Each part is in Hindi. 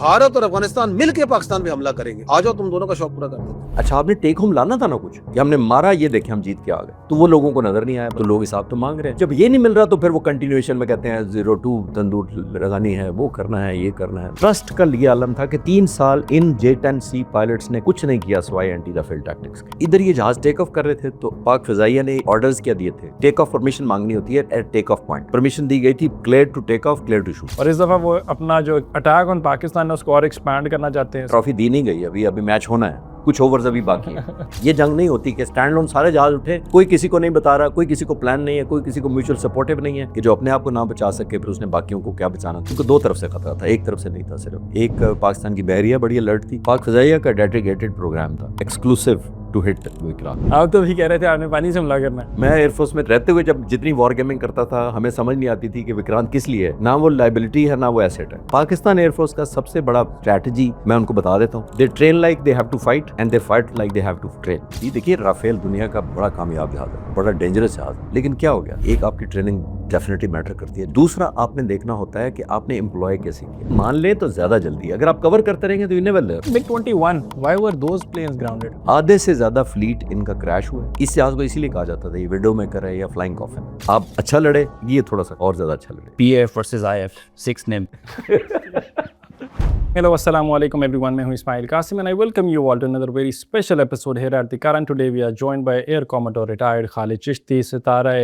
भारत और अफगानिस्तान मिलकर पाकिस्तान पे हमला करेंगे, आ जाओ तुम दोनों का शौक पूरा कर दो। अच्छा, आपने टेक होम लाना था ना कुछ कि हमने मारा, ये देखे हम जीत के आ गए, तो वो लोगों को नजर नहीं आया, तो लोग हिसाब तो मांग रहे हैं। जब ये नहीं मिल रहा तो फिर वो कंटिन्यूएशन में कहते हैं 02 तंदूर लगानी है, वो करना है, ये करना है। ट्रस्ट का ये आलम था कि 3 साल इन J-10C पायलट्स ने कुछ नहीं किया सिवाय एंटी राफेल टैक्टिक्स के। इधर ये जहाज टेक ऑफ कर रहे थे तो पाक फिजाइया ने ऑर्डर्स क्या दिए थे, टेक ऑफ परमिशन मांगनी होती है at take off point. Permission दी गई थी clear to take off, clear to shoot. और इस दफा वो अपना जो अटैक ऑन पाकिस्तान है उसको और एक्सपैंड करना चाहते हैं। ट्रॉफी दी नहीं गई, अभी मैच होना है, कुछ ओवर्स अभी बाकी है। ये जंग नहीं होती कि स्टैंड लोन सारे जहाज उठे, कोई किसी को नहीं बता रहा, कोई किसी को प्लान नहीं है, कोई किसी को म्यूचुअल सपोर्टिव नहीं है कि जो अपने आप को ना बचा सके फिर उसने बाकियों को क्या बचाना। क्योंकि दो तरफ से खतरा था, एक तरफ से नहीं था सिर्फ। एक पाकिस्तान की बहरिया बड़ी अलर्ट थी, पाक फिजाइया का डेडिकेटेड प्रोग्राम था एक्सक्लूसिव टू हिट विक्रांत। आप तो भी कह रहे थे आपने पानी से हमला करना है। मैं एयरफोर्स में रहते हुए जब जितनी वॉर गेमिंग करता था, हमें समझ नहीं आती थी कि विक्रांत किस लिए है, ना वो लाइबिलिटी है ना वो एसेट है। पाकिस्तान एयरफोर्स का सबसे बड़ा स्ट्रैटेजी मैं उनको बता देता हूँ, they train like they have to fight and they fight like they have to train. ये देखिए, राफेल दुनिया का बड़ा कामयाब जहाज है, बड़ा डेंजरस जहाज है, लेकिन क्या हो गया, एक आपकी ट्रेनिंग डेफिनेटली मैटर करती है, दूसरा आपने देखना होता है कि आपने एम्प्लॉय कैसे किया। मान ले तो ज्यादा जल्दी, अगर आप कवर करते रहेंगे तो you never learn. MiG-21, why were those planes grounded? आधे से ज्यादा फ्लीट इनका क्रैश हुआ है। इस जहाज को इसीलिए कहा जाता था ये विडो मेकर है या फ्लाइंग कॉफिन। आप अच्छा लड़े, ये थोड़ा सा और ज्यादा अच्छा लड़े। PF versus IF, 6 name. Hello, assalamu alaikum everyone. मैं हूं Ismail Qasim and I welcome you all to another very special episode here at the Karan. Today we are joined by Air Commodore retired Khalid Chishti, Sitara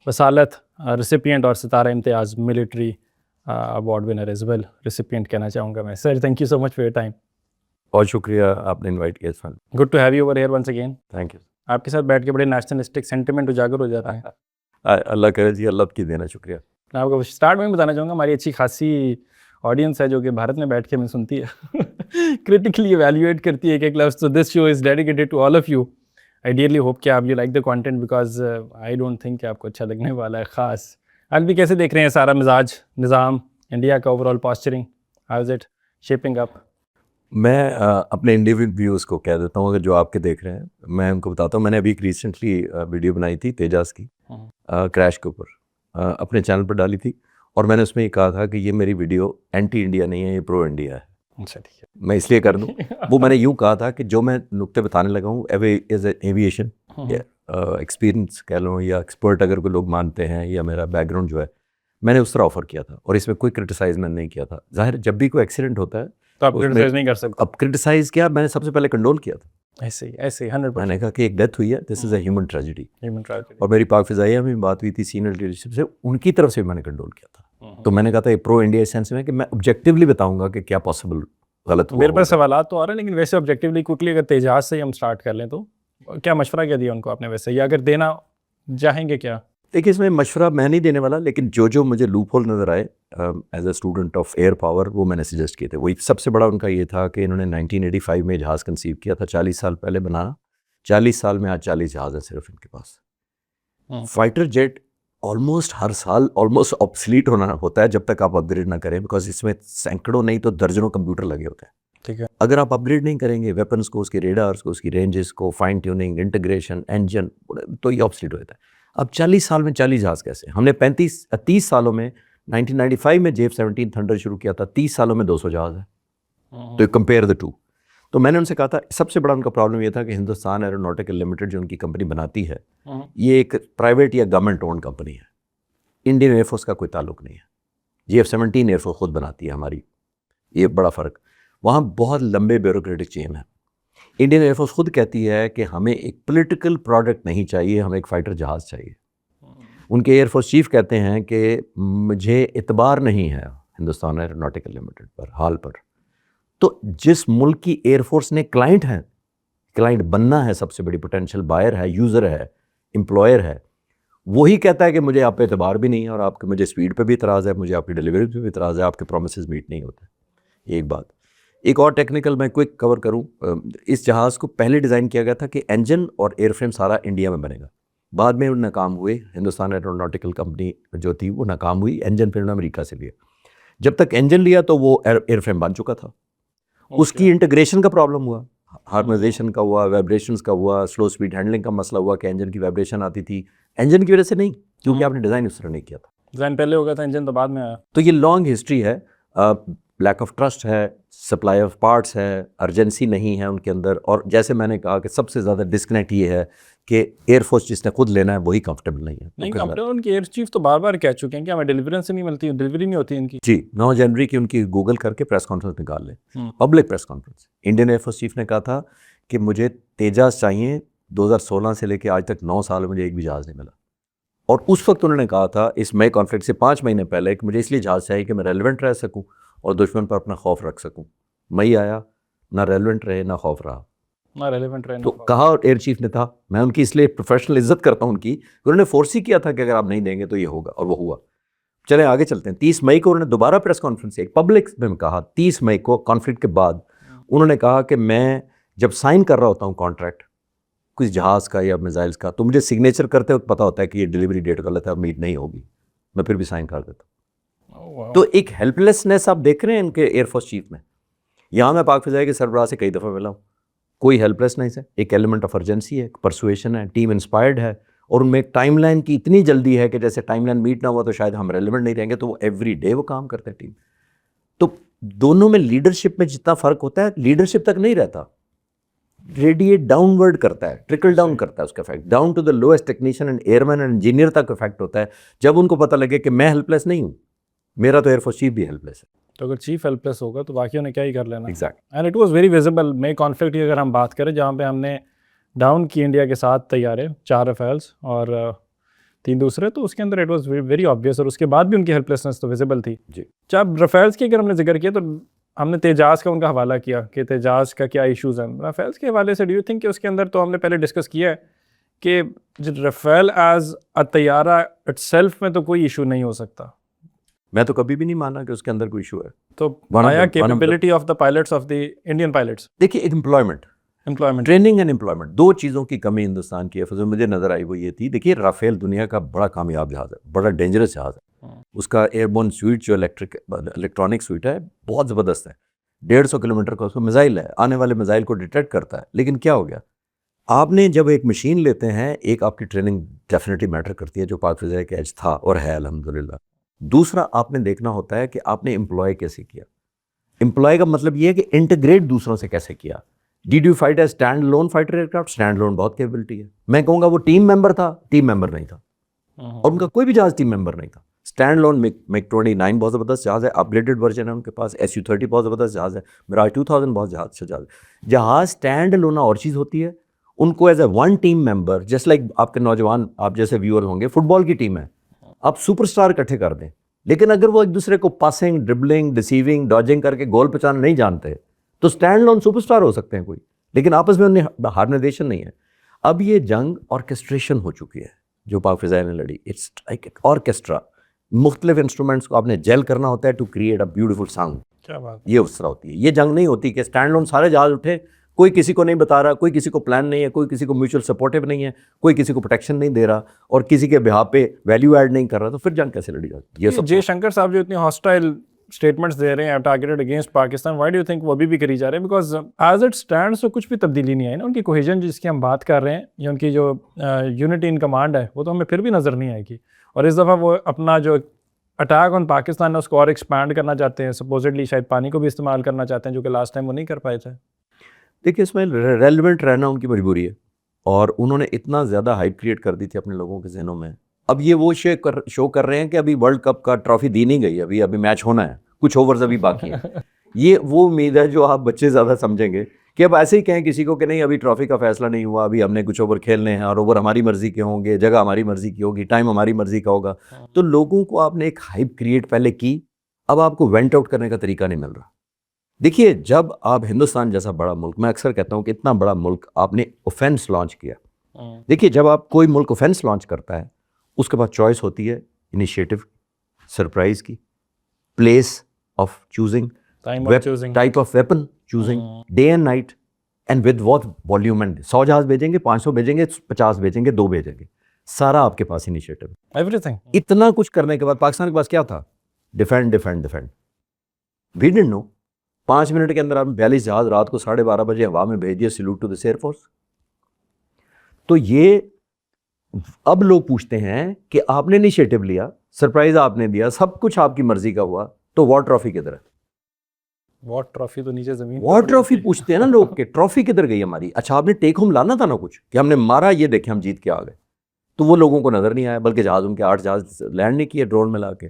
वसालत recipient और सितारा इम्तियाज़ military award winner as well recipient कहना चाहूँगा मैं। Sir, thank you so much for your time. बहुत शुक्रिया आपने इनवाइट किया Irfan. Good to have you over here once again. Thank you. आपके साथ बैठ के बड़े नेशनलिस्टिक सेंटिमेंट उजागर हो जाता है। अल्लाह करे जी, अल्लाह की देना, शुक्रिया। मैं आपको स्टार्ट में बताना चाहूँगा, हमारी अच्छी खासी ऑडियंस है जो कि भारत में बैठ के हमें सुनती है, क्रिटिकली इवैल्यूएट करती है कि लफ्ज़। तो this show is dedicated to all of you. I dearly hope कि आप you like the content because I don't think कि आपको अच्छा लगने वाला है। ख़ास आज भी कैसे देख रहे हैं सारा मिजाज निज़ाम इंडिया का, overall posturing, how is it shaping up? मैं अपने इंडिविजुअल व्यूज़ को कह देता हूँ, अगर जो आपके देख रहे हैं मैं उनको बताता हूँ। मैंने अभी एक रिसेंटली वीडियो बनाई थी तेजास की क्रैश के ऊपर, अपने चैनल पर डाली थी, और मैंने उसमें ये कहा था कि ये मेरी वीडियो एंटी इंडिया नहीं है, ये प्रो इंडिया है। अच्छा, ठीक है। मैं इसलिए कर दूँ, वो मैंने यूँ कहा था कि जो मैं नुक्ते बताने लगा हूँ एज एविएशन एक्सपीरियंस कह लो या एक्सपर्ट अगर कोई लोग मानते हैं, या मेरा बैकग्राउंड जो है, मैंने उस तरह ऑफर किया था, और इसमें कोई क्रिटिसाइज मैंने नहीं किया था। जाहिर जब भी कोई एक्सीडेंट होता है तो आप क्रिटिसाइज नहीं कर सकते। अब क्रिटिसाइज किया, मैंने सबसे पहले कंडोल किया था। ऐसे ही 100%। मैंने कहा कि एक डेथ हुई है, this is a human tragedy. Human tragedy. और मेरी पाक फिजाइया में बात हुई थी सीनियर लीडरशिप से, उनकी तरफ से मैंने कंडोल किया था। तो मैंने कहा था ये प्रो इंडिया सेंस में कि मैं ऑब्जेक्टिवली बताऊंगा कि क्या पॉसिबल गलत हुआ। मेरे पास सवाल तो आ रहे हैं, लेकिन वैसे ऑब्जेक्टिवली क्विकली अगर तेजाज से ही हम स्टार्ट कर लें तो क्या मशवरा क्या दिया उनको आपने वैसे, या अगर देना चाहेंगे क्या? देखिए, इसमें मशवरा मैं नहीं देने वाला, लेकिन जो मुझे लूप होल नज़र आए as a student of air power, वो मैंने सजेस्ट किए थे। वही सबसे बड़ा उनका ये था कि इन्होंने 1985 में जहाज़ कंसीव किया था, 40 साल पहले बनाना। 40 साल में आज 40 जहाज़ हैं सिर्फ इनके पास। फाइटर जेट ऑलमोस्ट हर साल ऑलमोस्ट ऑब्सलीट होता है जब तक आप अपग्रेड ना करें, बिकॉज इसमें सैकड़ों नहीं तो दर्जनों कंप्यूटर लगे होते हैं। ठीक है। अगर आप अपग्रेड नहीं करेंगे वेपन्स को, उसके रेडार्स को, उसकी रेंजेस को, फाइन ट्यूनिंग, इंटीग्रेशन, इंजन, तो ये ऑब्सलीट हो जाता है। अब 40 साल में 40 जहाज़ कैसे? हमने 30 सालों में 1995 में JF-17 थंडर शुरू किया था, 30 सालों में 200 जहाज़ है। तो कंपेयर द टू। तो मैंने उनसे कहा था, सबसे बड़ा उनका प्रॉब्लम ये था कि हिंदुस्तान एरोनॉटिकल लिमिटेड जो उनकी कंपनी बनाती है, ये एक प्राइवेट या गवर्नमेंट ओन्ड कंपनी है। इंडियन एयरफोर्स का कोई ताल्लुक नहीं है। JF-17 एयरफोर्स खुद बनाती है हमारी, ये बड़ा फ़र्क। वहाँ बहुत लंबे ब्यूरोक्रेटिक चेन है। इंडियन एयरफोर्स खुद कहती है कि हमें एक पॉलिटिकल प्रोडक्ट नहीं चाहिए, हमें एक फ़ाइटर जहाज़ चाहिए। उनके एयरफोर्स चीफ कहते हैं कि मुझे इतबार नहीं है हिंदुस्तान एरोनॉटिकल लिमिटेड पर, हाल पर। तो जिस मुल्क की एयरफोर्स ने क्लाइंट है, क्लाइंट बनना है, सबसे बड़ी पोटेंशियल बायर है, यूज़र है, एम्प्लॉयर है, वही कहता है कि मुझे आप पे एतबार भी नहीं है, और आपके मुझे स्पीड पे भी इतराज़ है, मुझे आपकी डिलीवरी पे भी इतराज़ है, आपके प्रोमिसेस मीट नहीं होते। एक बात। एक और टेक्निकल मैं क्विक कवर करूं, इस जहाज़ को पहले डिज़ाइन किया गया था कि इंजन और एयरफ्रेम सारा इंडिया में बनेगा। बाद में वो नाकाम हुए, हिंदुस्तान एरोनॉटिकल कंपनी जो थी वो नाकाम हुई, इंजन फिर उन्होंने अमेरिका से लिया। जब तक इंजन लिया तो वो एयरफ्रेम बन चुका था। उसकी इंटीग्रेशन का प्रॉब्लम हुआ, हार्मोनाइजेशन का हुआ, वाइब्रेशंस का हुआ, स्लो स्पीड हैंडलिंग का मसला हुआ कि इंजन की वाइब्रेशन आती थी, इंजन की वजह से नहीं, क्योंकि आपने डिज़ाइन उस तरह नहीं किया था। डिज़ाइन पहले हो गया था, इंजन तो बाद में आया। तो ये लॉन्ग हिस्ट्री है। लैक ऑफ ट्रस्ट है, सप्लाई ऑफ पार्ट्स है, अर्जेंसी नहीं है उनके अंदर। और जैसे मैंने कहा कि सबसे ज़्यादा डिस्कनेक्ट ये है कि एयरफोर्स जिसने खुद लेना है वही कंफर्टेबल नहीं है। नहीं, अपने उनके एयर चीफ तो बार बार कह चुके हैं कि हमें डिलीवरेंस नहीं मिलती, डिलीवरी नहीं होती इनकी। जी, 9 जनवरी की उनकी गूगल करके प्रेस कॉन्फ्रेंस निकाल लें, public press conference. Indian air force chief ने कहा था कि मुझे तेजास चाहिए, 2016 से लेकर आज तक 9 साल मुझे एक भी जहाज़ नहीं मिला। और उस वक्त उन्होंने कहा था इस मई कॉन्फ्लिक्ट से 5 महीने पहले कि मुझे इसलिए जहाज़ चाहिए कि मैं रेलिवेंट रह सकूं और दुश्मन पर अपना खौफ रख सकूं। मई आया, ना रेलिवेंट रहे ना खौफ रहा, ना रेलेवेंट रहे। तो कहा एयर चीफ ने था, मैं उनकी इसलिए प्रोफेशनल इज्जत करता हूं उनकी, उन्होंने फोर्स ही किया था कि अगर आप नहीं देंगे तो ये होगा, और वो हुआ। चले आगे चलते हैं। 30 मई को उन्होंने दोबारा प्रेस कॉन्फ्रेंस एक पब्लिक में कहा, 30 मई को कॉन्फ्लिक्ट के बाद उन्होंने कहा कि मैं जब साइन कर रहा होता हूँ कॉन्ट्रैक्ट कुछ जहाज़ का या मिसाइल्स का, तो मुझे सिग्नेचर करते वक्त पता होता है कि ये डिलीवरी डेट गलत है और मीट नहीं होगी, मैं फिर भी साइन कर देता हूँ। तो एक हेल्पलेसनेस आप देख रहे हैं इनके एयरफोर्स चीफ में। यहाँ मैं पाक फ़िज़ाई के सरबराह से कई दफ़ा मिला हूँ, कोई हेल्पलेसनेस है, एक एलिमेंट ऑफ अर्जेंसी है, परसुएशन है, टीम इंस्पायर्ड है, और उनमें एक टाइमलाइन की इतनी जल्दी है कि जैसे टाइमलाइन मीट ना हुआ तो शायद हम रेलिवेंट नहीं रहेंगे, तो वो एवरी डे वो काम करते हैं टीम। तो दोनों में लीडरशिप में जितना फ़र्क होता है, लीडरशिप तक नहीं रहता, रेडिएट डाउनवर्ड करता है, ट्रिकल डाउन करता है उसका effect, down to the lowest technician and airman and engineer तक इफेक्ट होता है। जब उनको पता लगे कि मैं हेल्पलेस नहीं हूँ, मेरा तो एयरफोर्स चीफ भी हेल्पलेस है, तो अगर चीफ हेल्पलेस होगा तो बाकियों ने क्या ही कर लेना। Exact. And it was very visible May conflict की अगर हम बात करें, जहाँ पे हमने डाउन की इंडिया के 7 तैयारे, 4 रफेल्स और 3 दूसरे, तो उसके अंदर इट वाज वेरी ऑब्वियस, और उसके बाद भी उनकी हेल्पलेसनेस तो विजिबल थी। जी। जब रफेल्स की अगर हमने जिक्र किया तो हमने तेजाज का उनका हवाला किया कि तेजाज का क्या इश्यूज़ हैं। रफेल्स के हवाले से डू यू थिंक कि उसके अंदर तो हमने पहले डिस्कस किया है कि रफेल एज अ तैयारा इटसेल्फ में तो कोई इशू नहीं हो सकता। मैं तो कभी भी नहीं माना कि उसके अंदर कोई इशू है। तो One of आया the- capability of the pilots of the Indian pilots, देखिए, employment, employment, training and employment, 2 चीज़ों की कमी हिंदुस्तान की है। फिर मुझे नज़र आई वो ये थी, देखिए राफेल दुनिया का बड़ा कामयाब जहाज़ है, बड़ा डेंजरस जहाज़ है। उसका एयरबोर्न स्वीट जो इलेक्ट्रॉनिक स्वीट है बहुत ज़बरदस्त है, 150 किलोमीटर का उसका मिसाइल है, आने वाले मिसाइल को डिटेक्ट करता है। लेकिन क्या हो गया, आपने जब एक मशीन लेते हैं, एक आपकी ट्रेनिंग डेफिनेटली मैटर करती है, जो पाक फ़िज़ाई का एज था और है अल्हम्दुलिल्लाह। दूसरा आपने देखना होता है कि आपने एम्प्लॉय कैसे किया। एम्प्लॉय का मतलब ये है कि इंटीग्रेट दूसरों से कैसे किया। Did you fight as standalone fighter aircraft? Standalone बहुत कैपेबिलिटी है। मैं कहूँगा वो टीम मेंबर था, टीम मेंबर नहीं था, और उनका कोई भी जहाज़ टीम मेंबर नहीं था। स्टैंड लोन मिग 29 बहुत ज़बरदस्त जहाज़ है, अपग्रेडेड वर्जन है उनके पास, SU-30 बहुत ज़बरदस्त जहाज़ है, मिराज 2000 बहुत जहाज़ है। जहाज़ स्टैंड लोन और चीज़ होती है, उनको as a one team member, just like आपके नौजवान, आप जैसे व्यूअर होंगे, फुटबॉल की टीम है, आप सुपरस्टार इकट्ठे कर दें, लेकिन अगर वो एक दूसरे को पासिंग, ड्रिबलिंग, डिसीविंग, डॉजिंग करके गोल पहचाना नहीं जानते, तो स्टैंड लोन सुपरस्टार हो सकते हैं कोई, लेकिन आपस में उन्हें हार्मोनाइजेशन नहीं है। अब ये जंग ऑर्केस्ट्रेशन हो चुकी है जो पाक फ़िज़ाई ने लड़ी। इट्स लाइक ऑर्केस्ट्रा, मुख्तलिफ इंस्ट्रूमेंट्स को आपने जेल करना होता है to create a beautiful sound. क्या बात, ये उस तरह होती है। ये जंग नहीं होती कि स्टैंड लोन सारे जहाज उठे, कोई किसी को नहीं बता रहा, कोई किसी को प्लान नहीं है, कोई किसी को म्यूचुअल सपोर्टिव नहीं है, कोई किसी को प्रोटेक्शन नहीं दे रहा, और किसी के बिहाफ पे वैल्यू ऐड नहीं कर रहा, तो फिर जंग कैसे लड़ी जाती? ये सब जयशंकर साहब जो इतनी हॉस्टाइल स्टेटमेंट्स दे रहे हैं targeted against Pakistan, why do you think वो अभी भी करी जा रहे हैं? बिकॉज एज इट स्टैंड्स तो कुछ भी तब्दीली नहीं आई ना। उनकी कोहेजन जिसकी हम बात कर रहे हैं, या उनकी जो यूनिटी इन कमांड है, वो तो हमें फिर भी नज़र नहीं आएगी। और इस दफ़ा वो अपना जो अटैक ऑन पाकिस्तान है उसको और एक्सपैंड करना चाहते हैं, सपोजिटली शायद पानी को भी इस्तेमाल करना चाहते हैं, जो कि लास्ट टाइम वो नहीं कर पाए थे। देखिए, इसमें रेलिवेंट रहना उनकी मजबूरी है, और उन्होंने इतना ज़्यादा हाइप क्रिएट कर दी थी अपने लोगों के जहनों में। अब ये वो शो कर रहे हैं कि अभी वर्ल्ड कप का ट्रॉफी दी नहीं गई, अभी मैच होना है, कुछ ओवर्स अभी बाकी हैं। ये वो उम्मीद है जो आप बच्चे ज़्यादा समझेंगे कि अब ऐसे ही कहें किसी को कि नहीं अभी ट्रॉफी का फैसला नहीं हुआ, अभी हमने कुछ ओवर खेलने हैं, और ओवर हमारी मर्जी के होंगे, जगह हमारी मर्जी की होगी, टाइम हमारी मर्जी का होगा। तो लोगों को आपने एक हाइप क्रिएट पहले की, अब आपको वेंट आउट करने का तरीका नहीं मिल रहा। देखिए, जब आप हिंदुस्तान जैसा बड़ा मुल्क, मैं अक्सर कहता हूँ कि इतना बड़ा मुल्क आपने ऑफेंस लॉन्च किया। देखिए, जब आप कोई मुल्क ऑफेंस लॉन्च करता है, उसके बाद चॉइस होती है इनिशिएटिव, सरप्राइज की, place of choosing, type of weapon choosing, day and night, and with what volume and 100 जहाज भेजेंगे, 500 भेजेंगे, 50 भेजेंगे, 2 भेजेंगे, सारा आपके पास इनिशिएटिव, एवरीथिंग। इतना कुछ करने के बाद पाकिस्तान के पास क्या था? Defend defend defend. We didn't know 5 minute के अंदर आप 42 जहाज रात को 12:30 बजे हवा में भेज दिए, सैल्यूट टू द एयरफोर्स। तो ये अब लोग पूछते हैं कि आपने इनिशिएटिव लिया, सरप्राइज आपने दिया, सब कुछ आपकी मर्जी का हुआ, तो वॉर ट्रॉफी किधर है? वॉर ट्रॉफी तो नीचे जमीन वॉर ट्रॉफी पूछते हैं ना लोग कि ट्रॉफी किधर गई हमारी। अच्छा आपने टेक होम लाना था ना कुछ कि हमने मारा, ये देखे हम जीत के आ गए, तो वो लोगों को नजर नहीं आया, बल्कि जहाज उनके 8 जहाज लैंड नहीं किए ड्रोन में ला के,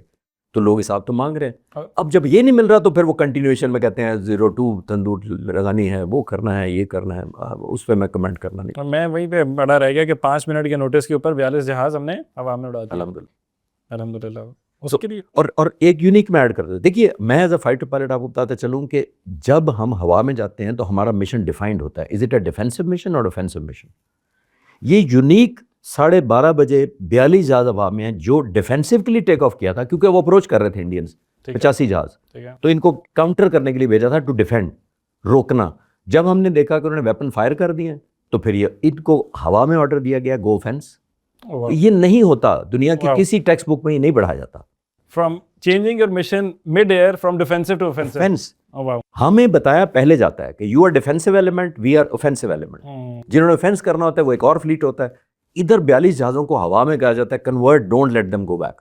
तो लोग हिसाब तो मांग रहे हैं। अब जब ये नहीं मिल रहा तो फिर वो कंटिन्यूएशन में कहते हैं 02 तंदूर लगानी है, वो करना है, ये करना है। उस पर मैं कमेंट करना नहीं। मैं वहीं पे बड़ा रह गया कि 5 मिनट के नोटिस के ऊपर 42 जहाज हमने हवा में उड़ा दिया। अल्हम्दुलिल्लाह। अल्हम्दुलिल्लाह उसके लिए। और एक यूनिक मैं ऐड कर देता, देखिए मैं एज अ फाइटर पायलट आपको बताते चलूँ कि जब हम हवा में जाते हैं तो हमारा मिशन डिफाइंड होता है, is it a defensive mission और ऑफेंसिव मिशन। ये यूनिक 12:30 बजे 42 जहाज हवा में हैं जो डिफेंसिव के लिए टेक ऑफ किया था, क्योंकि वो अप्रोच कर रहे थे इंडियंस 85 जहाज, तो इनको काउंटर करने के लिए भेजा था, टू डिफेंड, रोकना। जब हमने देखा कि उन्होंने वेपन फायर कर दिए तो फिर ये इनको हवा में ऑर्डर दिया गया गो ऑफेंस। ये नहीं होता, दुनिया की किसी टेक्स्ट बुक में ये नहीं पढ़ाया जाता। From changing your mission mid air from defensive to offensive. Defence हमें बताया पहले जाता है कि you are defensive element, we are offensive element. जिन्होंने ऑफेंस करना होता है वो एक और फ्लीट होता है। इधर 42 जहाज़ों को हवा में कहा जाता है convert, don't let them go back.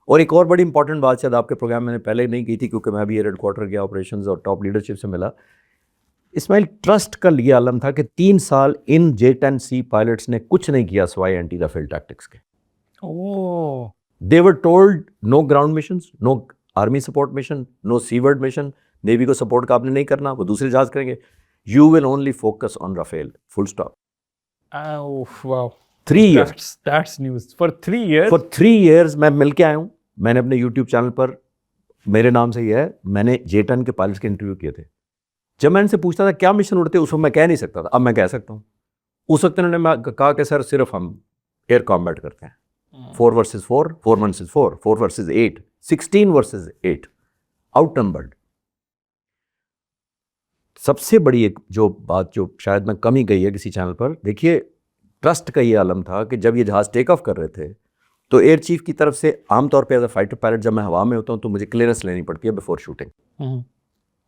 और एक और बड़ी इंपॉर्टेंट बात शायद आपके प्रोग्राम में पहले नहीं की थी, क्योंकि मैं भी एयर हेडक्वार्टर गया, ऑपरेशंस और टॉप लीडरशिप से मिला। इस्माइल, ट्रस्ट का ये आलम था कि 3 साल इन J-10C पायलट्स ने कुछ नहीं किया सिवाय एंटी राफेल टैक्टिक्स के। They were told no ground missions, no army support mission, no seaward mission, navy को सपोर्ट का आपने नहीं करना, वो दूसरे जहाज करेंगे। You will only focus on Rafale, full stop. 3 years. That's news. For 3 years. For 3 years मैं मिल के आया हूँ। मैंने अपने YouTube चैनल पर, मेरे नाम से ही है, मैंने J-10 के पायलट्स के इंटरव्यू किए थे। जब मैं इनसे पूछता था क्या मिशन उड़ते, उस वक्त मैं कह नहीं सकता था, अब मैं कह सकता हूँ। उस वक्त इन्होंने कहा कि सर सिर्फ हम एयर कॉम्बैट करते हैं, 4 versus 4, 4 versus 4, 4 versus 8, 16 versus 8, out numbered. सबसे बड़ी एक जो बात जो शायद मैं कमी गई है किसी चैनल पर, देखिए ट्रस्ट का ये आलम था कि जब ये जहाज़ टेक ऑफ कर रहे थे तो एयर चीफ की तरफ से आमतौर पे एज अ फाइटर पायलट जब मैं हवा में होता हूँ तो मुझे क्लियरेंस लेनी पड़ती है बिफोर शूटिंग।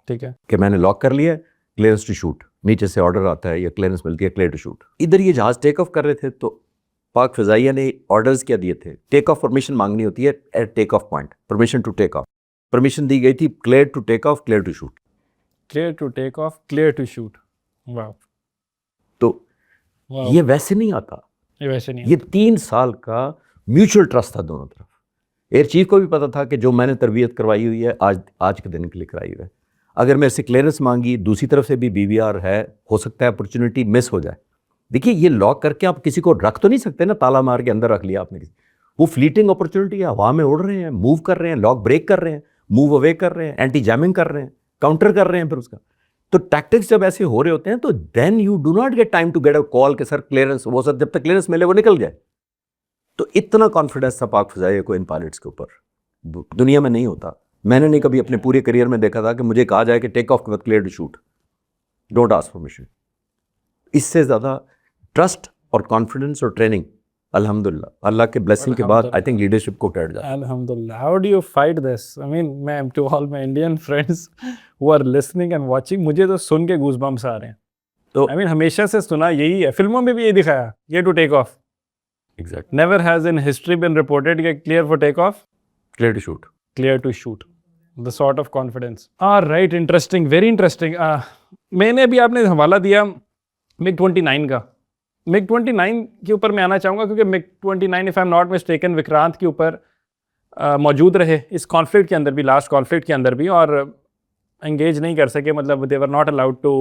ठीक है कि मैंने लॉक कर लिया, क्लियरेंस टू शूट, नीचे से ऑर्डर आता है या क्लियरेंस मिलती है, क्लियर टू शूट। इधर ये जहाज़ टेक ऑफ कर रहे थे तो पाक फ़िज़ाइया ने ऑर्डर्स क्या दिए थे, टेक ऑफ परमिशन मांगनी होती है at take off point, permission to take off. Permission दी गई थी clear to take off, clear to shoot. Clear to take off, clear to shoot. वाह। तो ये वैसे नहीं आता, ये वैसे नहीं, ये 3 साल का म्यूचुअल ट्रस्ट था दोनों तरफ। एयर चीफ को भी पता था कि जो मैंने तरबियत करवाई हुई है आज के दिन के लिए कराई हुई है, अगर मेरे से क्लियरेंस मांगी, दूसरी तरफ से भी BVR है, हो सकता है अपॉर्चुनिटी मिस हो जाए। देखिए ये लॉक करके आप किसी को रख तो नहीं सकते ना, ताला मार के अंदर रख लिया आपने किसी, वो फ्लीटिंग अपॉर्चुनिटी है, हवा में उड़ रहे हैं, मूव कर रहे हैं, लॉक ब्रेक कर रहे हैं, मूव अवे कर रहे हैं, एंटी जैमिंग कर रहे हैं, काउंटर कर रहे हैं फिर उसका। तो टैक्टिक्स जब ऐसे हो रहे होते हैं तो then you do not get time to get a call कि सर क्लियरेंस, वो सर जब तक क्लियरेंस मिले वो निकल जाए। तो इतना कॉन्फिडेंस था पाक फ़िज़ाइया को इन पायलट्स के ऊपर, दुनिया में नहीं होता। मैंने नहीं कभी अपने पूरे करियर में देखा था कि मुझे कहा जाए कि टेक ऑफ के बाद clear to shoot, don't ask permission. इससे ज़्यादा ट्रस्ट और कॉन्फिडेंस और ट्रेनिंग अल्हम्दुलिल्लाह अल्लाह के ब्लेसिंग के बाद आई थिंक लीडरशिप को टैट जाता है। अल्हम्दुलिल्लाह। How do you fight this? I mean, मैं to all my Indian friends who are listening and watching, मुझे तो सुन के गूज़बम्प्स आ रहे हैं। तो आई मीन हमेशा से सुना यही है, फिल्मों में भी यही दिखाया, ये to take off. Exact. Never has in history been reported कि clear for take off, clear to shoot, clear to shoot. The sort of confidence. Right, interesting, very interesting. मैंने अभी आपने हवाला दिया MiG-29 का। MiG-29 के ऊपर मैं आना चाहूँगा क्योंकि MiG-29 if I am not mistaken Vikrant के ऊपर मौजूद रहे इस कॉन्फ्लिक्ट के अंदर भी, लास्ट कॉन्फ्लिक्ट के अंदर भी, और एंगेज नहीं कर सके, मतलब दे वर नॉट अलाउड टू,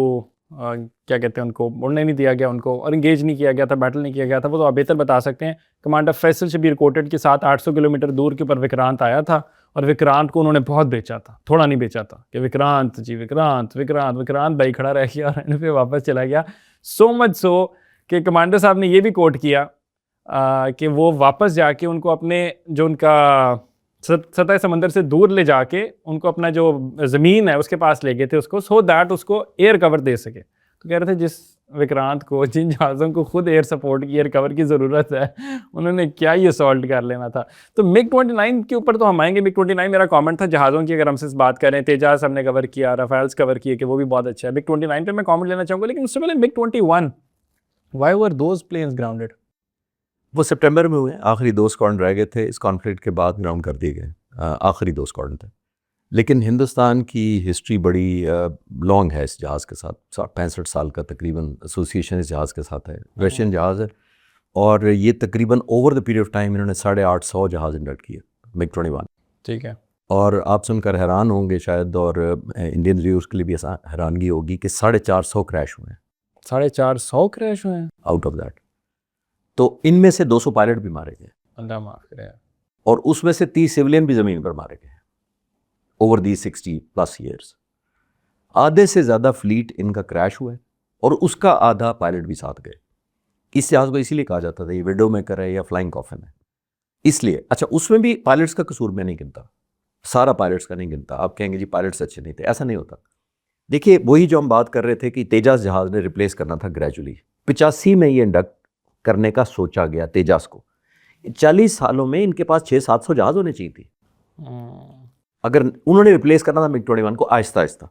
क्या कहते हैं उनको, उड़ने नहीं दिया गया उनको, और इंगेज नहीं किया गया था, बैटल नहीं किया गया था। वो तो आप बेहतर बता सकते हैं। कमांडर फैसल शबीर कोटेड के साथ 800 किलोमीटर दूर के ऊपर विक्रांत आया था, और विक्रांत को उन्होंने बहुत बेचा था, थोड़ा नहीं बेचा था, कि विक्रांत जी, विक्रांत विक्रांत विक्रांत भाई खड़ा रह गया और इन पे वापस चला गया। सो मच सो कि कमांडर साहब ने ये भी कोट किया कि वो वापस जाके उनको अपने जो उनका सतह समंदर से दूर ले जाके उनको अपना जो ज़मीन है उसके पास ले गए थे उसको, सो दैट उसको एयर कवर दे सके। तो कह रहे थे जिस विक्रांत को, जिन जहाज़ों को खुद एयर सपोर्ट की, एयर कवर की ज़रूरत है, उन्होंने क्या ये सॉल्ट कर लेना था। तो MiG-29 के ऊपर तो हम आएंगे। MiG-29 मेरा कमेंट था जहाज़ों की, अगर हमसे इस बात करें, तेजास हमने कवर किया, राफेल्स कवर किए कि वो भी बहुत अच्छा है। MiG-29 पे मैं कमेंट लेना चाहूँगा, लेकिन उससे पहले MiG-21, why were those planes grounded? वो सितंबर में हुए, आखिरी 2 स्क्वाड्रन रह गए थे, इस कॉन्फ्लिक्ट के बाद ग्राउंड कर दिए गए, आखिरी 2 स्क्वाड्रन थे। लेकिन हिंदुस्तान की हिस्ट्री बड़ी लॉन्ग है इस जहाज़ के साथ, 65 साल का तकरीबन एसोसिएशन इस जहाज़ के साथ है। रशियन जहाज़ है और ये तकरीबन over the period of time इन्होंने 850 जहाज़ इंडक्ट किए MiG-21। ठीक है। और आप सुनकर हैरान होंगे शायद, और इंडियन व्यूअर्स के लिए भी हैरानगी होगी कि 450 क्रैश हुए हैं। 450 क्रैश हुए हैं आउट ऑफ दैट तो इनमें से 200 पायलट भी मारे गए अल्लाह माफ करे। और उसमें से 30 सिविलियन भी ज़मीन पर मारे गए ओवर दी 60+ ईयर्स। आधे से ज़्यादा फ्लीट इनका क्रैश हुआ है और उसका आधा पायलट भी साथ गए। इस जहाज़ को इसीलिए कहा जाता था ये विडो मेकर है या फ्लाइंग कॉफिन है, इसलिए। अच्छा, उसमें भी पायलट्स का कसूर मैं नहीं गिनता, सारा पायलट्स का नहीं गिनता। आप कहेंगे जी पायलट्स अच्छे नहीं थे, ऐसा नहीं होता। देखिए वही जो हम बात कर रहे थे कि तेजास जहाज़ ने रिप्लेस करना था ग्रेजुअली, 85 में ये इंडक्ट करने का सोचा गया तेजास को। 40 सालों में इनके पास 600-700 जहाज़ होने चाहिए थी अगर उन्होंने रिप्लेस करना था MiG-21 को आहिस्ता आहिस्ता।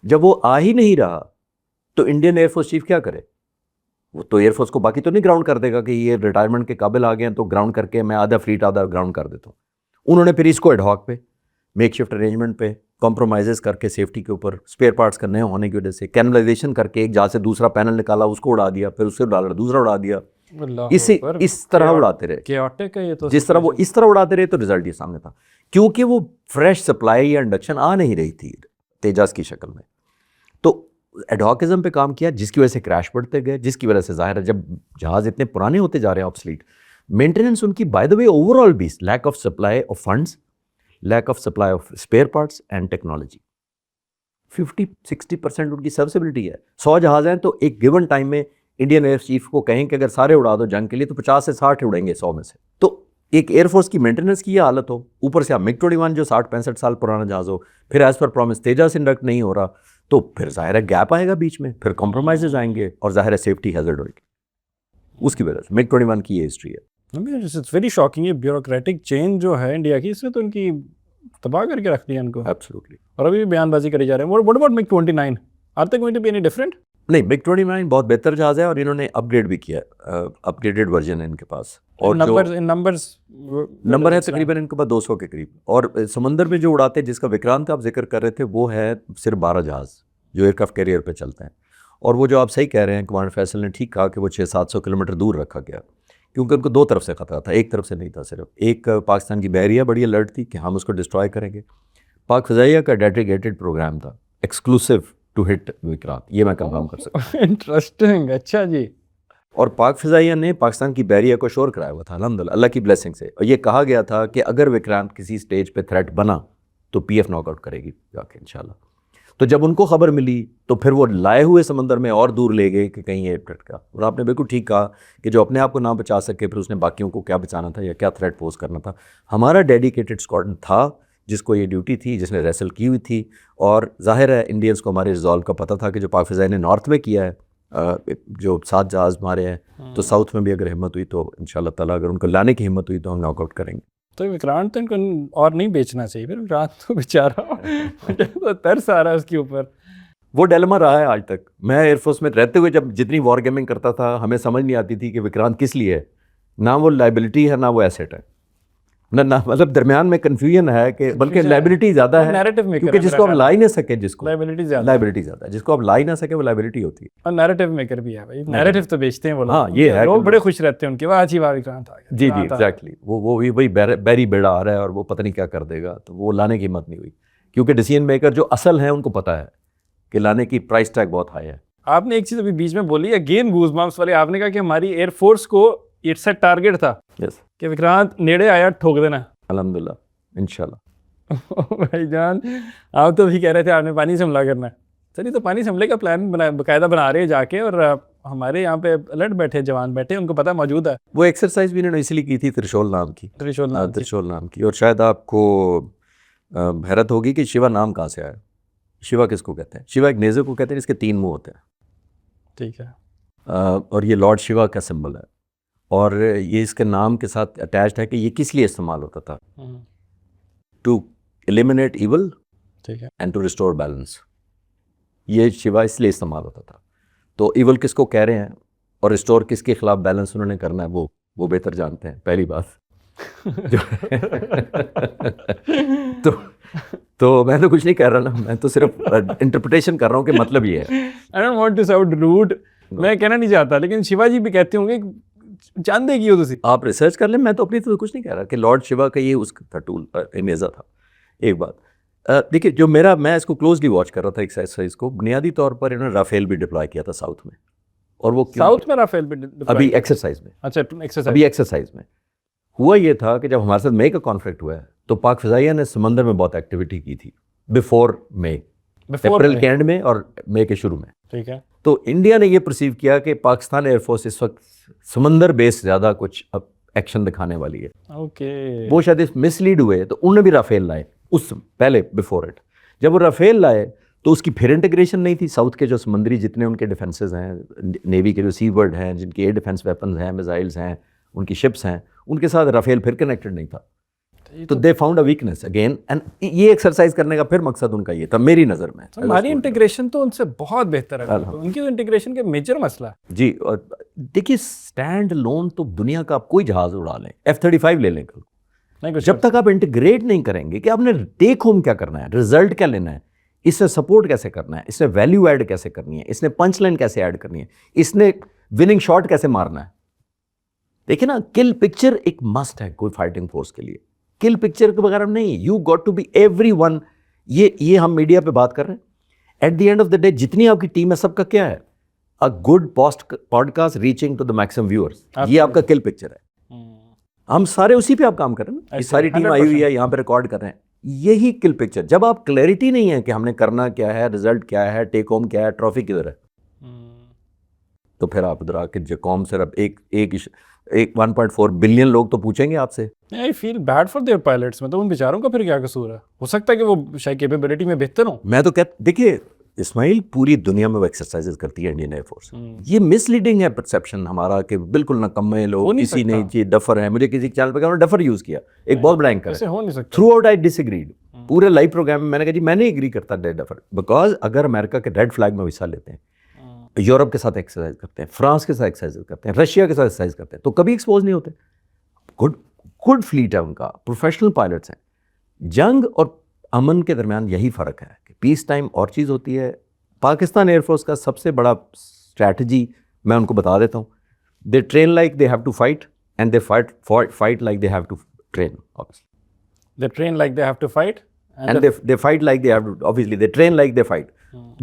जब वो आ ही नहीं रहा तो इंडियन एयरफोर्स चीफ क्या करे? वो तो एयरफोर्स को बाकी तो नहीं ग्राउंड कर देगा कि ये रिटायरमेंट के काबिल आ गए हैं तो ग्राउंड करके मैं आधा फ्लीट आधा ग्राउंड कर देता हूँ। उन्होंने फिर इसको एडहॉक पे, मेकशिफ्ट अरेंजमेंट पे, कॉम्प्रोमाइज़ करके सेफ्टी के ऊपर, स्पेयर पार्ट्स करने होने की वजह से कैनलाइजेशन करके एक जहाज से दूसरा पैनल निकाला, उसको उड़ा दिया, फिर उससे डाला दूसरा उड़ा दिया, इस तरह उड़ाते रहे। chaotic है ये तो। जिस तरह वो इस तरह उड़ाते रहे तो रिजल्ट ये सामने था, क्योंकि वो फ्रेश सप्लाई या इंडक्शन आ नहीं रही थी तेजास की शक्ल में। तो एडहॉकिज्म पे काम किया जिसकी वजह से क्रैश बढ़ते गए, जिसकी वजह से जाहिर है जब जहाज इतने पुराने होते जा रहे हैं ऑब्सलीट, मेंटेनेंस उनकी बाय द वे ओवरऑल भी lack of supply of funds, lack of supply of spare parts and technology. 50-60% उनकी सर्विसिबिलिटी है। 100 जहाज हैं तो एक गिवन टाइम में इंडियन एयर चीफ को कहें कि अगर सारे उड़ा दो जंग के लिए तो 50 से 60 उड़ेंगे 100 में से। तो एक एयरफोर्स की मेंटेनेंस की ये हालत हो, ऊपर से आप MiG-21 जो 60-65 साल पुराना जहाज हो, फिर as per promise Tejas induct नहीं हो रहा, तो फिर जाहिर है गैप आएगा बीच में, फिर कॉम्प्रोमाइजेज आएंगे और जाहिर है सेफ्टी हैजर्ड होगी। उसकी वजह से MiG-21 की ये हिस्ट्री है। It's very shocking. ये ब्यूरोक्रेटिक चेंज जो है इंडिया की, इसने तो इनकी तबाह करके रख दिया इनको। एब्सोल्युटली। और अभी भी बयानबाजी करी जा रहे हैं। What about MiG-29? Are they going to be any different? नहीं, MiG-29 बहुत बेहतर जहाज है और इन्होंने अपग्रेड भी किया, अपग्रेडेड वर्जन है इनके पास। और नंबर है तकरीबन इनके पास 200 के करीब। और समंदर में जो उड़ाते हैं जिसका विक्रांत आप जिक्र कर रहे थे, वो है सिर्फ 12 जहाज जो एयरक्राफ्ट कैरियर पे चलते हैं। और वो जो आप सही कह रहे हैं, कमांडर फैसल ने ठीक कहा कि वो 600-700 किलोमीटर दूर रखा गया, क्योंकि उनको दो तरफ से खतरा था, एक तरफ से नहीं था सिर्फ। एक पाकिस्तान की बहरिया बड़ी अलर्ट थी कि हम उसको डिस्ट्रॉय करेंगे। पाक फ़िज़ाइया का डेडिकेटेड प्रोग्राम था एक्सक्लूसिव टू हिट विक्रांत, ये मैं कंफर्म कर सकता हूँ। इंटरेस्टिंग, अच्छा जी। और पाक फ़िज़ाइया ने पाकिस्तान की बहरिया को शोर कराया हुआ था अल्हम्दुलिल्लाह, अल्लाह की ब्लेसिंग से। और ये कहा गया था कि अगर विक्रांत किसी स्टेज पे थ्रेट बना तो PF नॉकआउट करेगी जाके इंशाल्लाह। तो जब उनको खबर मिली तो फिर वो लाए हुए समंदर में और दूर ले गए कि कहीं ये थ्रेट का। और आपने बिल्कुल ठीक कहा कि जो अपने आप को ना बचा सके फिर उसने बाकियों को क्या बचाना था या क्या थ्रेट पोज करना था। हमारा डेडिकेटेड स्क्वाड्रन था जिसको ये ड्यूटी थी, जिसने रेसल की हुई थी। और जाहिर है इंडियंस को हमारे रिजॉल्व का पता था कि जो पाक फ़िज़ाइया ने नॉर्थ में किया है, जो 7 जहाज़ मारे हैं, तो साउथ में भी अगर हिम्मत हुई तो इंशाल्लाह ताला अगर उनको लाने की हिम्मत हुई तो हम नॉकआउट करेंगे। तो विक्रांत तो इनको और नहीं बेचना चाहिए फिर। विक्रांत तो बेचारा मुझे तो तरस आ रहा है उसके ऊपर। वो डिलेमा रहा है आज तक। मैं एयरफोर्स में रहते हुए जब जितनी वॉर गेमिंग करता था, हमें समझ नहीं आती थी कि विक्रांत किस लिए है। ना वो लाइबिलिटी है ना वो एसेट है, ना मतलब दरमियान में कन्फ्यूजन है कि बल्कि लाइबिलिटी ज़्यादा है, क्योंकि जिसको आप ला ही ना सके, जिसको लाइबिलिटी ज़्यादा है, जिसको आप ला ही ना सके वो लाइबिलिटी होती है। और नैरेटिव मेकर भी है भाई, नैरेटिव तो बेचते हैं वो लोग। हाँ, ये है, लोग बड़े खुश रहते हैं उनके, वाह जी वाह विक्रांत आ गया। जी एग्जैक्टली। वो वही बैरी बेड़ा आ रहा है और वो पता नहीं क्या कर देगा, तो वो लाने की हिम्मत नहीं हुई, क्योंकि डिसीजन मेकर जो असल हैं उनको पता है कि लाने की प्राइस टैग बहुत हाई है। आपने एक चीज़ अभी बीच में बोली, अगेन गूज़बम्प्स वाली, आपने कहा कि हमारी एयरफोर्स को इट्स अ टारगेट था कि विक्रांत नेड़े आया ठोक देना। अल्हम्दुलिल्लाह, इंशाल्लाह। भाईजान आप तो भी कह रहे थे आपने पानी से हमला करना है। चलिए, तो पानी से हमले का प्लान बाकायदा बना रहे हैं जाके, और हमारे यहाँ पे अलर्ट बैठे जवान बैठे, उनको पता मौजूद है। वो एक्सरसाइज भी इन्होंने इसलिए की थी त्रिशूल नाम की। त्रिशूल नाम की। और शायद आपको हैरत होगी कि शिवा नाम कहाँ से आया। शिवा किसको कहते हैं? शिवा एक नेज़े को कहते हैं जिसके 3 मुंह होते हैं। ठीक है। और ये लॉर्ड शिवा का सिंबल है, और ये इसके नाम के साथ अटैच्ड है कि ये किस लिए इस्तेमाल होता था, टू एलिमिनेट इवल, ठीक है, एंड टू रिस्टोर बैलेंस। ये शिवा इसलिए इस्तेमाल होता था। तो इवल किसको कह रहे हैं और रिस्टोर किसके खिलाफ बैलेंस उन्होंने करना है, वो बेहतर जानते हैं, पहली बात। तो मैं तो कुछ नहीं कह रहा ना, मैं तो सिर्फ इंटरप्रिटेशन कर रहा हूँ कि मतलब ये है। I don't want to sound rude, मैं कहना नहीं चाहता, लेकिन शिवाजी भी कहते होंगे जानते की हो तुसी। आप रिसर्च कर लें, मैं तो अपनी तो कुछ नहीं कह रहा कि लॉर्ड शिवा का ये उसका था टूल, इमेजा था। एक बात देखिए, जो मैं इसको क्लोजली वॉच कर रहा था एक्सरसाइज को, बुनियादी तौर पर इन्होंने राफेल भी डिप्लॉय किया था साउथ में। और वो साउथ में राफेल भी अभी एक्सरसाइज में, अच्छा एक्सरसाइज, अभी एक्सरसाइज में हुआ ये था कि जब हमारे साथ मई का कॉन्फ्लिक्ट हुआ है तो पाक फ़िज़ाइया ने समंदर में बहुत एक्टिविटी की थी बिफोर मई, अप्रैल के एंड में और मई के शुरू में। ठीक है। तो इंडिया ने ये परसीव किया कि पाकिस्तान एयरफोर्स इस वक्त समंदर बेस्ड ज़्यादा कुछ अब एक्शन दिखाने वाली है। ओके। वो शायद मिसलीड हुए, तो उन्होंने भी राफेल लाए उस पहले बिफोर इट। जब वो राफेल लाए तो उसकी फिर इंटीग्रेशन नहीं थी। साउथ के जो समुद्री जितने उनके डिफेंसेस हैं, नेवी के जो सी वर्ड हैं, जिनके एयर डिफेंस वेपन्स हैं, मिसाइल्स हैं, उनकी शिप्स हैं, उनके साथ राफेल फिर कनेक्टेड नहीं था। तो they found a weakness again, and ये एक्सरसाइज करने का फिर मकसद उनका ये था मेरी नज़र में। तो हमारी इंटीग्रेशन तो उनसे बहुत बेहतर है, तो उनकी तो इंटीग्रेशन के मेजर मसला है जी। और देखिए, स्टैंड लोन तो दुनिया का आप कोई जहाज़ उड़ा लें, F-35 ले लें कल, नहीं, जब तक आप इंटीग्रेट नहीं करेंगे कि आपने टेक होम क्या करना है, रिजल्ट क्या लेना है, इससे सपोर्ट कैसे करना है, इसने वैल्यू ऐड कैसे करनी है, इसने पंच लाइन कैसे ऐड करनी है, इसने विनिंग शॉट कैसे मारना है। देखिए ना, किल पिक्चर एक मस्ट है कोई फाइटिंग फोर्स के लिए। किल पिक्चर के बगैर नहीं, you got to be everyone. ये हम मीडिया पे बात कर रहे हैं। At the end of the day जितनी आपकी टीम है, सबका क्या है? A good podcast reaching to the maximum viewers, ये आपका किल पिक्चर है। हम सारे उसी पे आप काम कर रहे हैं ना, ये सारी टीम आई हुई है यहाँ पे रिकॉर्ड कर रहे हैं, यही किल पिक्चर। जब आप क्लैरिटी नहीं है कि हमने करना क्या है, रिजल्ट क्या है, टेक होम क्या है, ट्रॉफी किधर है, तो फिर आप उधर आके जो कौम सिर्फ एक 1.4 बिलियन लोग तो पूछेंगे आपसे। I feel bad for their pilots, मतलब उन बेचारों का फिर क्या कसूर है? हो सकता है कि वो शायद कैपेबिलिटी में बेहतर हो। मैं तो देखिए इस्माइल, पूरी दुनिया में वो एक्सरसाइजेस करती है इंडियन एयरफोर्स। ये मिसलीडिंग है परसेप्शन हमारा कि बिल्कुल नकम्मे लोग, किसी ने ये डफर है। मुझे किसी चैनल पर उन्होंने डफर यूज किया, एक बहुत बड़ा एंकर है, हो नहीं सकता। Through out I disagreed. पूरे लाइव प्रोग्राम में मैंने कहा जी मैं नहीं एग्री करता डफर, बिकॉज अगर अमेरिका के रेड फ्लैग में हिस्सा लेते हैं, यूरोप के साथ एक्सरसाइज करते हैं, फ्रांस के साथ एक्सरसाइज करते हैं, रशिया के साथ एक्सरसाइज करते हैं, तो कभी एक्सपोज नहीं होते। गुड फ्लीट है उनका, प्रोफेशनल पायलट्स हैं। जंग और अमन के दरमियान यही फ़र्क है कि पीस टाइम और चीज़ होती है। पाकिस्तान एयरफोर्स का सबसे बड़ा स्ट्रैटेजी मैं उनको बता देता हूँ, they train like they have to fight and they fight like they have to train. They train like they have to fight and they fight like they have to, obviously they train like they fight.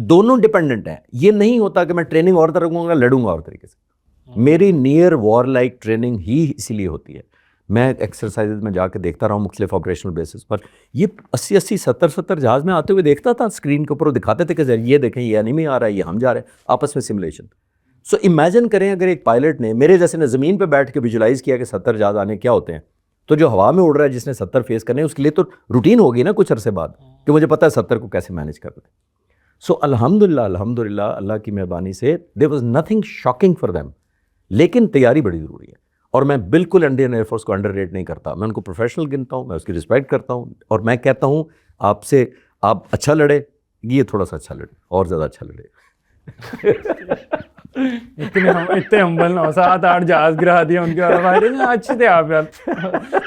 दोनों डिपेंडेंट हैं। ये नहीं होता कि मैं ट्रेनिंग और तरह करूँगा, लड़ूंगा और तरीके से। मेरी नियर वॉर लाइक ट्रेनिंग ही इसीलिए होती है। मैं एक्सरसाइजेज में जाकर देखता रहा हूँ मुख्तलिफ ऑपरेशनल बेसिस पर। ये 80-80, 70-70 जहाज़ में आते हुए देखता था, स्क्रीन के ऊपर दिखाते थे कि ये देखें ये एनिमी आ रहा है, ये हम जा रहे हैं, आपस में सिमुलेशन। सो इमेजिन करें अगर एक पायलट ने मेरे जैसे ने ज़मीन पर बैठ के विजुलाइज़ किया कि 70 जहाज़ आने क्या होते हैं, तो जो हवा में उड़ रहा है जिसने 70 फेस करने, उसके लिए तो रूटीन होगी ना कुछ अरसे बाद कि मुझे पता है 70 को कैसे मैनेज करते हैं। सो अल्हम्दुलिल्लाह अल्लाह की मेहरबानी से there was nothing shocking for them, लेकिन तैयारी बड़ी ज़रूरी है। और मैं बिल्कुल इंडियन एयरफोर्स को अंडररेट नहीं करता, मैं उनको प्रोफेशनल गिनता हूँ, मैं उसकी रिस्पेक्ट करता हूँ, और मैं कहता हूँ आपसे आप अच्छा लड़े, ये थोड़ा सा अच्छा लड़े, और ज़्यादा अच्छा लड़े। इतने हम्बल ना हो, 7-8 जहाज गिरा दिए उनके, और भाई अच्छे थे आप यार।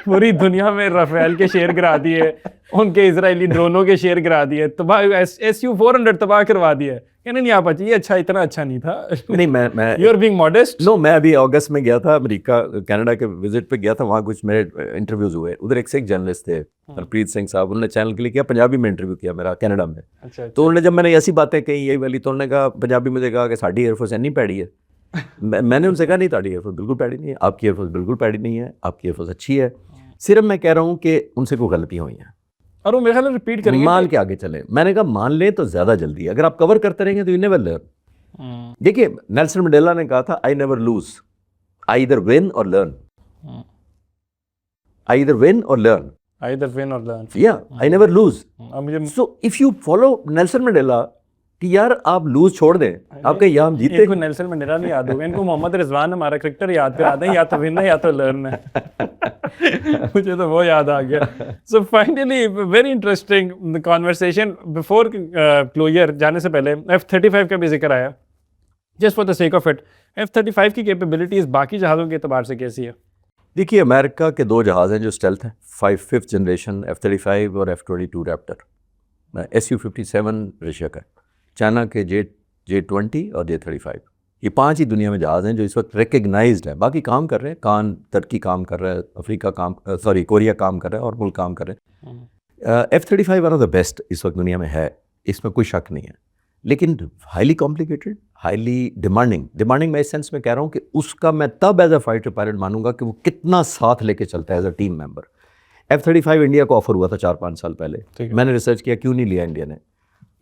पूरी दुनिया में राफेल के शेर गिरा दिए, उनके इजरायली ड्रोनों के शेर गिरा दिए, तबाह SU-400 तबाह करवा दिए। कहने नहीं आप ये अच्छा, इतना अच्छा नहीं था। नहीं, मैं you are being modest. No, मैं अभी अगस्त में गया था अमेरिका, कनाडा के विजिट पे गया था, वहाँ कुछ मेरे इंटरव्यूज हुए। उधर एक जर्नलिस्ट थे हरप्रीत सिंह साहब, उन्होंने चैनल के लिए किया, पंजाबी में इंटरव्यू किया मेरा कनाडा में। अच्छा। तो उन्होंने जब मैंने ऐसी बातें कही यही वाली, तो उन्होंने कहा पंजाबी में कहा कि साड़ी एयरफोर्स इतनी पैड़ी है। मैंने उनसे कहा नहीं, ताड़ी एयरफोर्स बिल्कुल पैड़ी नहीं है, आपकी एयरफोर्स बिल्कुल पैड़ी नहीं है, आपकी एयरफोर्स अच्छी है। सिर्फ मैं कह रहा हूँ कि उनसे कोई गलतियाँ हुई हैं, और वो मेरे ख्याल रिपीट करेंगे, मान के आगे चले। मैंने कहा मान लें तो ज़्यादा जल्दी है, अगर आप कवर करते रहेंगे तो यू नेवर लर्न। देखिए नेल्सन मंडेला ने कहा था, I never lose, I either win और लर्न, आई ईदर विन और learn, either win or learn. या आई नेवर लूज। मुझे so if you follow Nelson Mandela कि यार आप लूज छोड़ दें, आपके यहाँ हम जीते। इनको नेल्सन मंडेला नहीं याद होगा, इनको मोहम्मद रिजवान हमारा क्रिकेटर याद कराते हैं, या तो विन है या तो लर्न है। मुझे तो वो याद आ गया। So finally very interesting conversation. Before closure जाने से पहले F-35 का भी जिक्र आया, just for the sake of it. F-35 की कैपेबिलिटीज बाकी जहाज़ों के एतबार से कैसी है? देखिए अमेरिका के 2 जहाज़ हैं जो स्टेल्थ हैं, 5th जनरेशन F-35 और F-22 रैप्टर। Su-57 रशिया का है, चाइना के J-20 और J-35। ये 5 ही दुनिया में जहाज़ हैं जो इस वक्त रिकग्नाइज्ड हैं। बाकी काम कर रहे हैं, तुर्की काम कर रहा है, कोरिया काम कर रहा है और मुल्क काम कर रहे हैं। F-35 one of the best इस वक्त दुनिया में है, इसमें कोई शक नहीं है, लेकिन हाईली कॉम्प्लिकेटेड, हाईली डिमांडिंग मैं इस सेंस में कह रहा हूँ कि उसका मैं तब एज अ फाइटर पायलट मानूंगा कि वो कितना साथ लेके चलता है as a team member. F-35 India को ऑफर हुआ था 4-5 साल पहले, मैंने रिसर्च किया क्यों नहीं लिया इंडिया ने।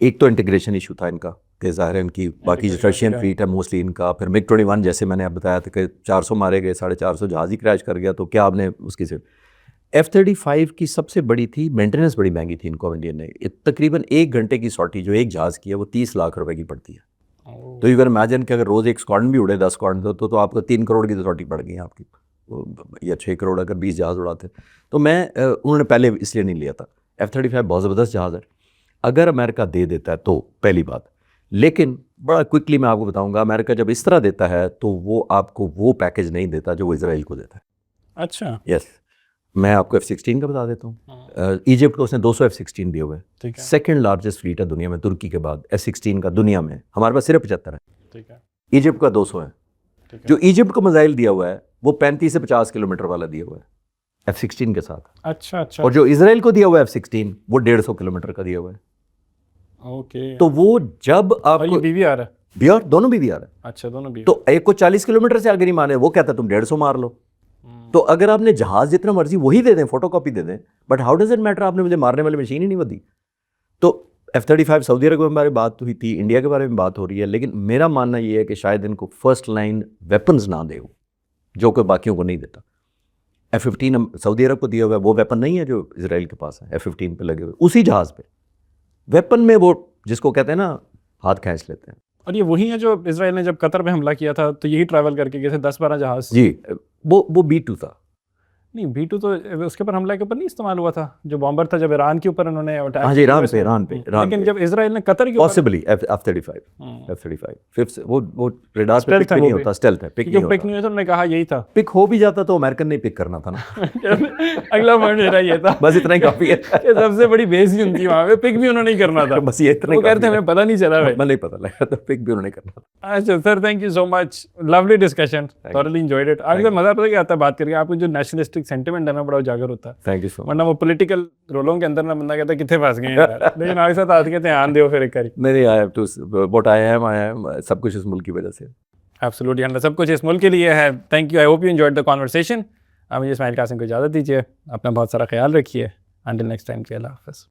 एक तो इंटीग्रेशन इशू था इनका कि ज़ाहिर है इनकी बाकी जो रशियन फ्लीट है मोस्टली इनका, फिर MiG-21 जैसे मैंने अब बताया था कि 400 मारे गए, 450 जहाज़ ही क्रैश कर गया, तो क्या आपने उसकी से F-35 की सबसे बड़ी थी मेंटेनेंस, बड़ी महंगी थी इनको इंडियन ने। तकरीबन 1 घंटे की सॉर्टी जो एक जहाज़ की है वो 30 लाख रुपए की पड़ती है। तो यू कैन इमेजिन कि अगर रोज़ एक स्क्वाड्रन भी उड़े 10 स्क्वाड्रन तो आपको 3 करोड़ की तो सॉर्टी पड़ गई आपकी, या 6 करोड़ अगर 20 जहाज़ उड़ाते। तो उन्होंने पहले इसलिए नहीं लिया था। F-35 बहुत ज़बरदस्त जहाज़ है, अगर अमेरिका दे देता है तो पहली बात, लेकिन बड़ा क्विकली मैं आपको बताऊंगा, अमेरिका जब इस तरह देता है तो वो आपको वो पैकेज नहीं देता जो वो इजराइल को देता है। अच्छा, यस, मैं आपको F-16 का बता देता हूँ। इजिप्ट को उसने 200 F-16 दिए हुए, सेकंड लार्जेस्ट फ्लीट है दुनिया में तुर्की के बाद F-16 का दुनिया में, हमारे पास सिर्फ 75 है। ठीक है, इजिप्ट का 200 है। जो इजिप्ट को मिसाइल दिया हुआ है वो 35 से 50 किलोमीटर वाला दिया हुआ है F-16 के साथ। अच्छा, और जो इजराइल को दिया हुआ है F-16 वो 150 किलोमीटर का दिया हुआ है। ओके, तो वो जब आपको BVR है, BR दोनों BVR है। अच्छा, दोनों भी। तो एक को 40 किलोमीटर से आगे नहीं माने, वो कहता तुम 150 मार लो। तो अगर आपने जहाज जितना मर्जी वही दे दें, फोटोकॉपी दे दें, but how does it matter, आपने मुझे मारने वाली मशीन ही नहीं दी। तो F-35 सऊदी अरब के बारे में बात हुई थी, इंडिया के बारे में बात हो रही है, लेकिन मेरा मानना ये है कि शायद इनको फर्स्ट लाइन वेपन्स ना दे, जो कि बाकियों को नहीं देता। F-15 सऊदी अरब को दिया हुआ है, वो वेपन नहीं है जो इजराइल के पास है F-15 पे लगे हुए, उसी जहाज पे वेपन में वो जिसको कहते हैं ना हाथ खींच लेते हैं। और ये वही है जो इजराइल ने जब कतर पे हमला किया था तो यही ट्रैवल करके गए थे 10-12 जहाज। जी, वो B-2 था। नहीं, B-2 तो उसके ऊपर हमला के ऊपर नहीं इस्तेमाल हुआ था, जो बॉम्बर था जब ईरान के ऊपर उन्होंने अटैक हाँ जी, ईरान पे लेकिन जब इजराइल ने कतर के ऊपर पॉसिबली F-35 फिफ्थ वो रडार पे पिक नहीं होता, स्टेल्थ है, पिक नहीं होता। पिक नहीं होता, उन्होंने कहा यही था। पिक हो भी जाता तो अमेरिकन ने पिक करना था ना। अगला पॉइंट मेरा ये था, बस इतना ही काफी है। कि सबसे बड़ी बेइज्जती उनकी वहां पे, पिक भी उन्होंने नहीं करना था। बस ये इतना ही, वो कहते हैं हमें पता नहीं चला भाई, मैं नहीं पता लगा, तो पिक भी उन्होंने करना था। अच्छा sir, thank you so much, lovely discussion, thoroughly enjoyed it. आज मजा पता क्या आता है बात करके, आपको जो नेशनलिस्टिक सेंटिमेंट है ना बड़ा उजागर होता है। Thank you so much. वरना वो पॉलिटिकल रोलों के अंदर ना बंदा कहता है कितने फंस गए हैं यार, लेकिन हमारे साथ आते कहते हैं ध्यान दो फिर एक बारी। नहीं, I have to what I am सब कुछ इस मुल्क की वजह से। एब्सोल्युटली, एंड सब कुछ इस मुल्क के लिए है। Thank you, I hope you enjoyed the conversation. अब मुझे इस्माइल कासिम को इजाज़त दीजिए, अपना बहुत सारा ख्याल रखिए। अंटिल नेक्स्ट टाइम, अल्लाह हाफ़िज़।